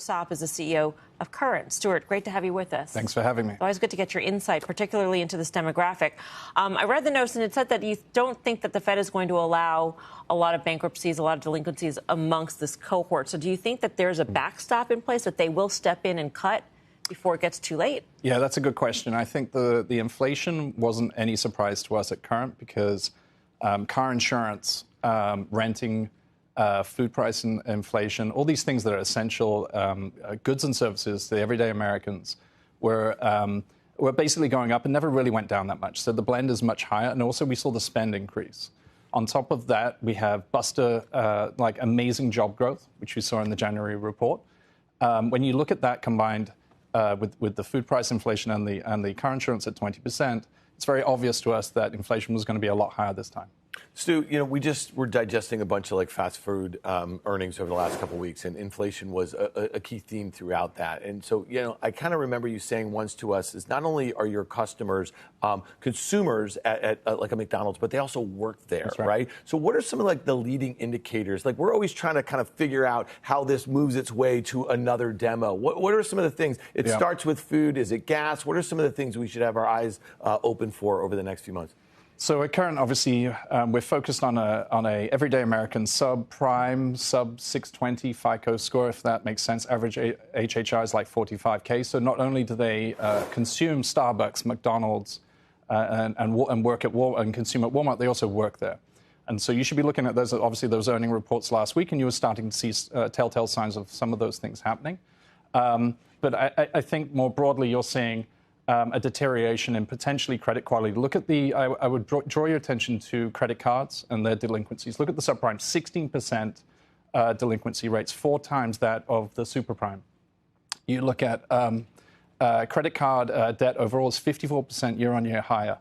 Sopp is the CEO of Current. Stuart, great to have you with us. Thanks for having me. It's always good to get your insight, particularly into this demographic. I read the notes, and it said that you don't think that the Fed is going to allow a lot of bankruptcies, a lot of delinquencies amongst this cohort. So do you think that there's a backstop in place, that they will step in and cut before it gets too late? Yeah, that's a good question. I think the inflation wasn't any surprise to us at Current because car insurance, renting, food price and inflation, all these things that are essential goods and services to the everyday Americans were basically going up and never really went down that much. So the blend is much higher. And also we saw the spend increase. On top of that, we have amazing job growth, which we saw in the January report. When you look at that combined with the food price inflation and the car insurance at 20%, it's very obvious to us that inflation was going to be a lot higher this time. Stu, we just were digesting a bunch of fast food earnings over the last couple of weeks, and inflation was a key theme throughout that. And so, I kind of remember you saying once to us is not only are your customers consumers at like a McDonald's, but they also work there, right? So what are some of the leading indicators? We're always trying to kind of figure out how this moves its way to another demo. What are some of the things? It starts with food. Is it gas? What are some of the things we should have our eyes open for over the next few months? So at Current, obviously, we're focused on a everyday American sub-prime, sub-620 FICO score, if that makes sense. Average HHI is like 45K. So not only do they consume Starbucks, McDonald's, and work at Walmart and consume at Walmart, they also work there. And so you should be looking at those earning reports last week, and you were starting to see telltale signs of some of those things happening. But I think more broadly, you're seeing a deterioration in potentially credit quality. Look at I would draw your attention to credit cards and their delinquencies. Look at the subprime, 16% delinquency rates, 4 times that of the superprime. You look at credit card debt overall is 54% year-on-year higher.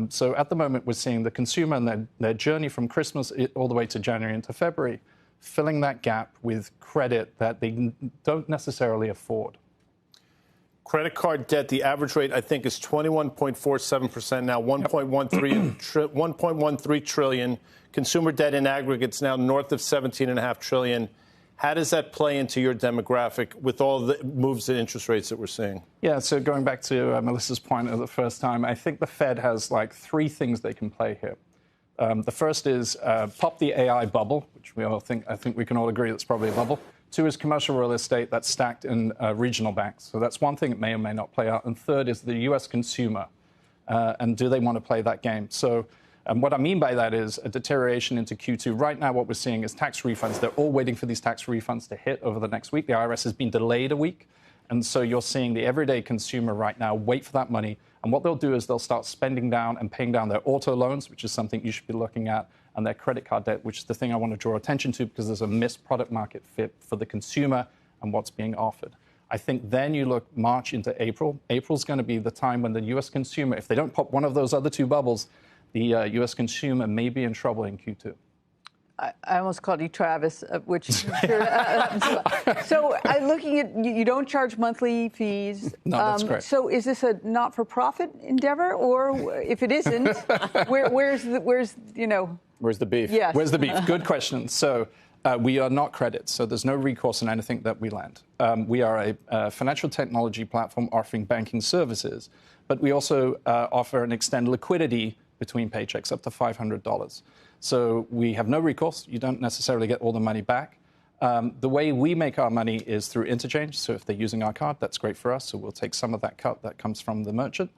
So at the moment, we're seeing the consumer and their journey from Christmas all the way to January into February, filling that gap with credit that they don't necessarily afford. Credit card debt, the average rate, I think, is 21.47% now, 1.13 trillion. Consumer debt in aggregates now north of 17.5 trillion. How does that play into your demographic with all the moves in interest rates that we're seeing? Yeah, so going back to Melissa's point of the first time, I think the Fed has 3 things they can play here. The first is pop the AI bubble, which I think we can all agree that's probably a bubble. 2 is commercial real estate that's stacked in regional banks. So that's one thing that may or may not play out. And 3rd is the U.S. consumer. And do they want to play that game? So what I mean by that is a deterioration into Q2. Right now, what we're seeing is tax refunds. They're all waiting for these tax refunds to hit over the next week. The IRS has been delayed a week. And so you're seeing the everyday consumer right now wait for that money. And what they'll do is they'll start spending down and paying down their auto loans, which is something you should be looking at, and their credit card debt, which is the thing I want to draw attention to because there's a missed product market fit for the consumer and what's being offered. I think then you look March into April. April's going to be the time when the U.S. consumer, if they don't pop one of those other 2 bubbles, the U.S. consumer may be in trouble in Q2. I almost called you Travis, which so looking at you don't charge monthly fees. No, that's correct. So is this a not-for-profit endeavor, or if it isn't, where's the beef? Yes. Where's the beef? Good question. So we are not credit, so there's no recourse in anything that we lend. We are a financial technology platform offering banking services, but we also offer and extend liquidity between paychecks up to $500. So we have no recourse. You don't necessarily get all the money back. The way we make our money is through interchange. So if they're using our card, that's great for us. So we'll take some of that cut that comes from the merchant.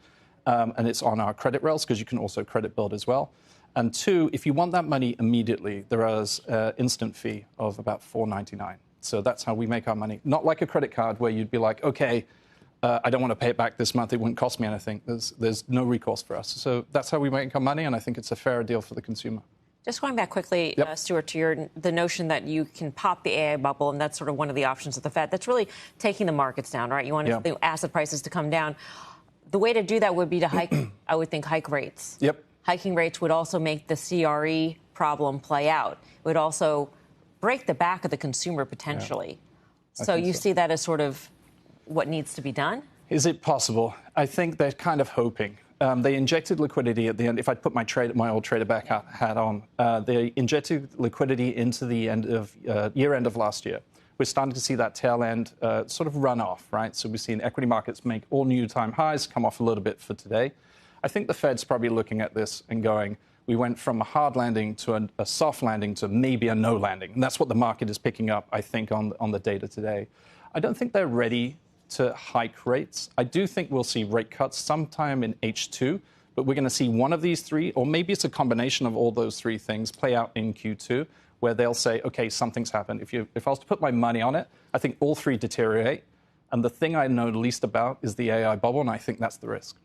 And it's on our credit rails because you can also credit build as well. And 2, if you want that money immediately, there is an instant fee of about $4.99. So that's how we make our money. Not like a credit card where you'd be like, OK, I don't want to pay it back this month. It wouldn't cost me anything. There's no recourse for us. So that's how we make our money. And I think it's a fair deal for the consumer. Just going back quickly, Stuart, to the notion that you can pop the AI bubble, and that's sort of one of the options of the Fed. That's really taking the markets down, right? You want the asset prices to come down. The way to do that would be to hike, I would think, hike rates. Yep. Hiking rates would also make the CRE problem play out. It would also break the back of the consumer potentially. Yeah. So you see that as sort of what needs to be done? Is it possible? I think they're kind of hoping. They injected liquidity at the end. If I put my old trader back hat on, they injected liquidity into the year end of last year. we're starting to see that tail end sort of run off, right? So we've seen equity markets make all new time highs, come off a little bit for today. I think the Fed's probably looking at this and going, we went from a hard landing to a soft landing to maybe a no landing. And that's what the market is picking up, I think, on the data today. I don't think they're ready to hike rates. I do think we'll see rate cuts sometime in H2, but we're going to see one of these three, or maybe it's a combination of all those three things, play out in Q2, where they'll say, OK, something's happened. If I was to put my money on it, I think all three deteriorate. And the thing I know least about is the AI bubble, and I think that's the risk.